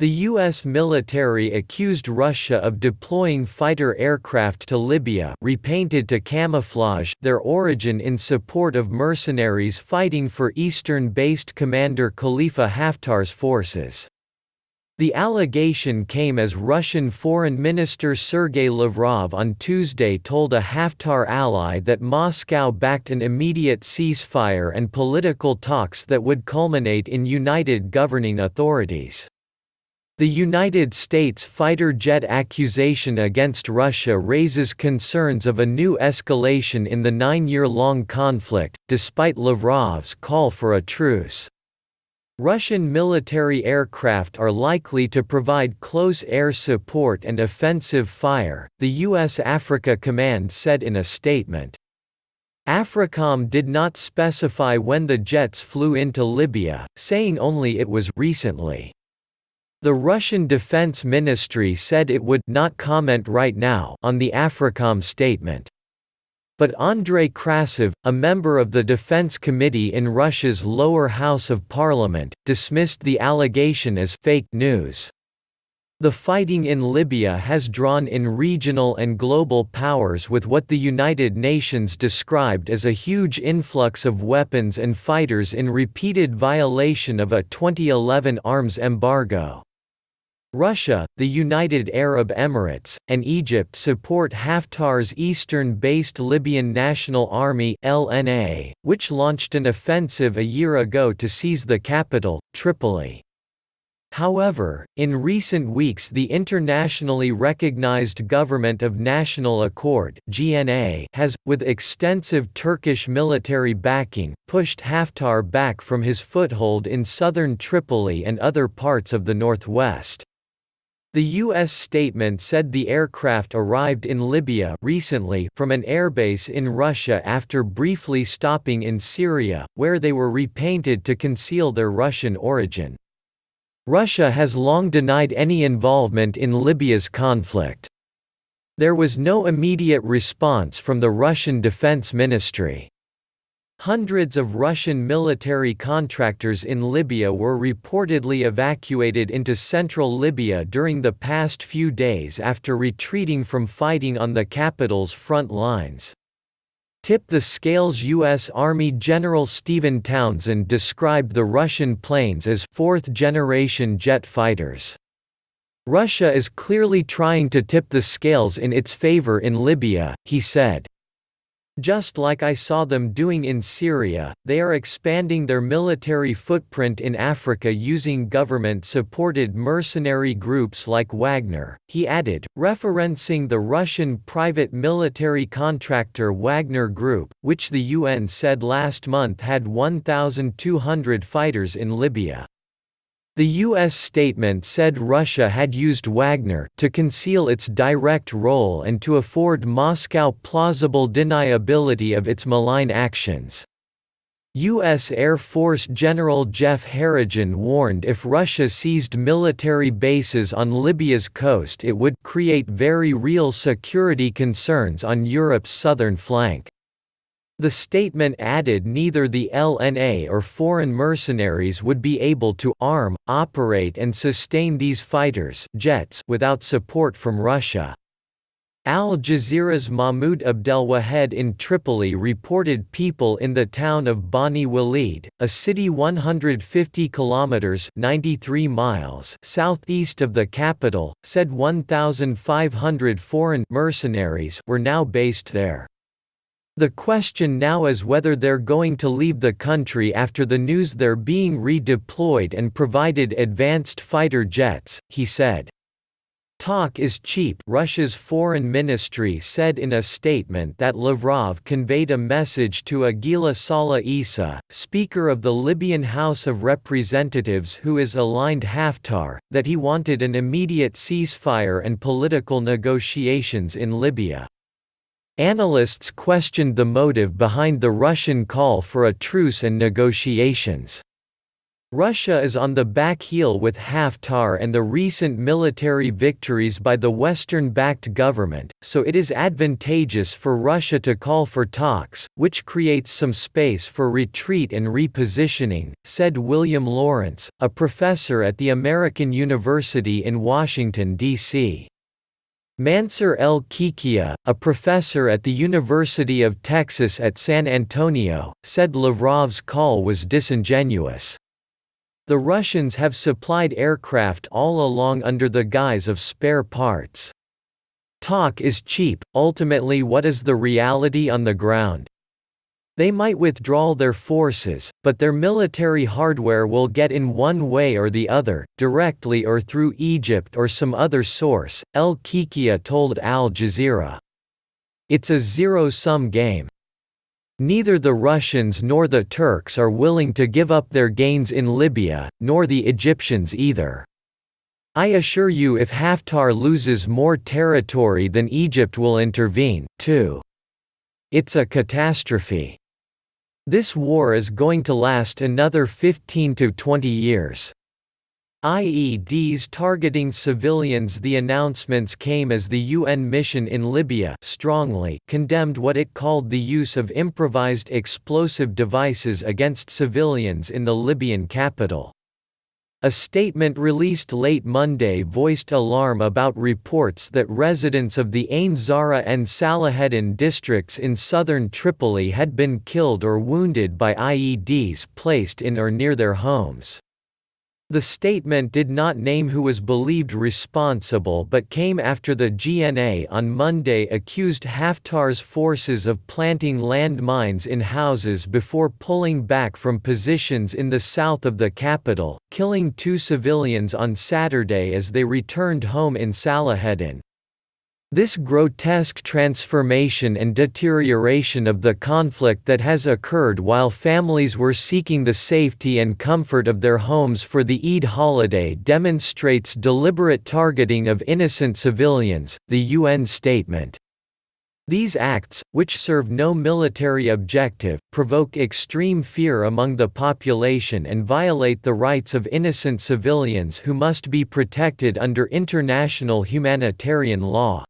The U.S. military accused Russia of deploying fighter aircraft to Libya repainted to camouflage their origin in support of mercenaries fighting for eastern-based commander Khalifa Haftar's forces. The allegation came as Russian Foreign Minister Sergei Lavrov on Tuesday told a Haftar ally that Moscow backed an immediate ceasefire and political talks that would culminate in united governing authorities. The United States fighter jet accusation against Russia raises concerns of a new escalation in the 9-year-long conflict, despite Lavrov's call for a truce. Russian military aircraft are likely to provide close air support and offensive fire, the U.S. Africa Command said in a statement. AFRICOM did not specify when the jets flew into Libya, saying only it was recently. The Russian Defense Ministry said it would not comment right now on the AFRICOM statement. But Andrei Krasov, a member of the Defense Committee in Russia's lower house of parliament, dismissed the allegation as fake news. The fighting in Libya has drawn in regional and global powers with what the United Nations described as a huge influx of weapons and fighters in repeated violation of a 2011 arms embargo. Russia, the United Arab Emirates, and Egypt support Haftar's eastern-based Libyan National Army (LNA), which launched an offensive a year ago to seize the capital, Tripoli. However, in recent weeks the internationally recognized Government of National Accord (GNA) has, with extensive Turkish military backing, pushed Haftar back from his foothold in southern Tripoli and other parts of the northwest. The U.S. statement said the aircraft arrived in Libya recently from an airbase in Russia after briefly stopping in Syria, where they were repainted to conceal their Russian origin. Russia has long denied any involvement in Libya's conflict. There was no immediate response from the Russian Defense Ministry. Hundreds of Russian military contractors in Libya were reportedly evacuated into central Libya during the past few days after retreating from fighting on the capital's front lines. Tip the scales. U.S. Army General Stephen Townsend described the Russian planes as fourth-generation jet fighters. Russia is clearly trying to tip the scales in its favor in Libya, he said. Just like I saw them doing in Syria, they are expanding their military footprint in Africa using government-supported mercenary groups like Wagner, he added, referencing the Russian private military contractor Wagner Group, which the UN said last month had 1,200 fighters in Libya. The U.S. statement said Russia had used Wagner to conceal its direct role and to afford Moscow plausible deniability of its malign actions. U.S. Air Force General Jeff Harrigan warned if Russia seized military bases on Libya's coast it would create very real security concerns on Europe's southern flank. The statement added neither the LNA or foreign mercenaries would be able to arm, operate and sustain these fighters jets without support from Russia. Al Jazeera's Mahmoud Abdelwahed in Tripoli reported people in the town of Bani Walid, a city 150 kilometers (93 miles) southeast of the capital, said 1,500 foreign mercenaries were now based there. The question now is whether they're going to leave the country after the news they're being redeployed and provided advanced fighter jets, he said. Talk is cheap, Russia's foreign ministry said in a statement that Lavrov conveyed a message to Aguila Saleh Issa, Speaker of the Libyan House of Representatives who is aligned Haftar, that he wanted an immediate ceasefire and political negotiations in Libya. Analysts questioned the motive behind the Russian call for a truce and negotiations. Russia is on the back heel with Haftar and the recent military victories by the Western-backed government, so it is advantageous for Russia to call for talks, which creates some space for retreat and repositioning, said William Lawrence, a professor at the American University in Washington, D.C. Mansur El-Kikia, a professor at the University of Texas at San Antonio, said Lavrov's call was disingenuous. The Russians have supplied aircraft all along under the guise of spare parts. Talk is cheap. Ultimately, what is the reality on the ground? They might withdraw their forces, but their military hardware will get in one way or the other, directly or through Egypt or some other source, El-Kikia told Al Jazeera. It's a zero-sum game. Neither the Russians nor the Turks are willing to give up their gains in Libya, nor the Egyptians either. I assure you, if Haftar loses more territory, then Egypt will intervene, too. It's a catastrophe. This war is going to last another 15 to 20 years. IEDs targeting civilians. The announcements came as the UN mission in Libya strongly condemned what it called the use of improvised explosive devices against civilians in the Libyan capital. A statement released late Monday voiced alarm about reports that residents of the Ain Zara and Salaheddin districts in southern Tripoli had been killed or wounded by IEDs placed in or near their homes. The statement did not name who was believed responsible but came after the GNA on Monday accused Haftar's forces of planting landmines in houses before pulling back from positions in the south of the capital, killing 2 civilians on Saturday as they returned home in Salaheddin. This grotesque transformation and deterioration of the conflict that has occurred while families were seeking the safety and comfort of their homes for the Eid holiday demonstrates deliberate targeting of innocent civilians, the UN statement. These acts, which serve no military objective, provoke extreme fear among the population and violate the rights of innocent civilians who must be protected under international humanitarian law.